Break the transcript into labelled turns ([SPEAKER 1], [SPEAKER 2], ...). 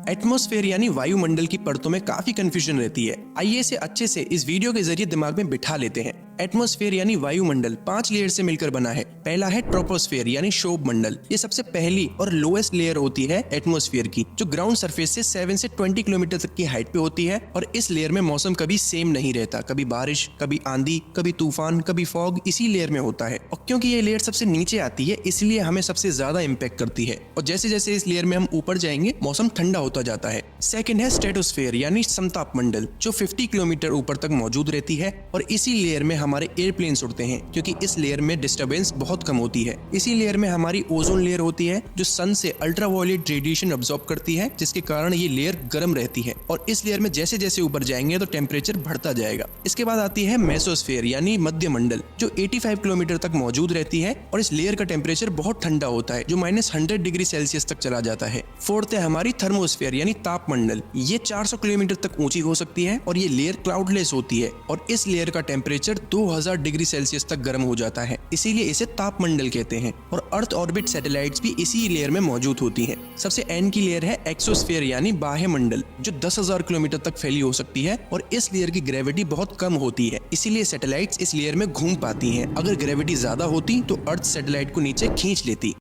[SPEAKER 1] Atmosphere यानी वायुमंडल की परतों में काफी कंफ्यूजन रहती है। आइए इसे अच्छे से इस वीडियो के जरिए दिमाग में बिठा लेते हैं। एटमॉस्फेयर यानी वायुमंडल 5 लेयर से मिलकर बना है। पहला है ट्रोपोस्फेयर यानी शोभ मंडल। ये सबसे पहली और लोएस्ट लेयर होती है एटमॉस्फेयर की, जो ग्राउंड सरफेस से 7 से 20 किलोमीटर तक की हाइट पे होती है। और इस लेयर में मौसम कभी सेम नहीं रहता, कभी बारिश, कभी आंधी, कभी तूफान, कभी फॉग इसी लेयर में होता है। और क्योंकि ये लेयर सबसे नीचे आती है, इसलिए हमें सबसे ज्यादा इम्पैक्ट करती है। और जैसे जैसे इस लेयर में हम ऊपर जाएंगे, मौसम ठंडा होता जाता है। सेकंड है स्ट्रेटोस्फेयर यानी समताप मंडल, जो 50 किलोमीटर ऊपर तक मौजूद रहती है। और इसी लेयर में हमारे एयरप्लेन्स उड़ते हैं, क्योंकि इस लेयर में डिस्टर्बेंस बहुत कम होती है। इसी लेयर में हमारी ओजोन लेयर होती है, जो सन से अल्ट्रावायलेट रेडिएशन अब्सॉर्ब करती है, जिसके कारण ये लेयर गर्म रहती है। और इस लेयर में जैसे जैसे ऊपर जाएंगे तो टेम्परेचर बढ़ता जाएगा। इसके बाद आती है मेसोस्फेयर यानी मध्य मंडल, जो 85 किलोमीटर तक मौजूद रहती है। और इस लेयर का टेम्परेचर बहुत ठंडा होता है, जो -100 डिग्री सेल्सियस तक चला जाता है। फोर्थ है हमारी थर्मोस्फेयर यानी ताप मंडल। ये 400 किलोमीटर तक ऊंची हो सकती है और ये लेयर क्लाउडलेस होती है। और इस लेयर का टेम्परेचर 2000 डिग्री सेल्सियस तक गर्म हो जाता है, इसीलिए इसे ताप मंडल कहते हैं। और अर्थ ऑर्बिट सैटेलाइट्स भी इसी लेयर में मौजूद होती हैं। सबसे एंड की लेयर है एक्सोस्फेयर यानी बाह्य मंडल, जो 10,000 किलोमीटर तक फैली हो सकती है। और इस लेयर की ग्रेविटी बहुत कम होती है, इसीलिए सैटेलाइट्स इस लेयर में घूम पाती हैं। अगर ग्रेविटी ज्यादा होती तो अर्थ सैटेलाइट को नीचे खींच लेती।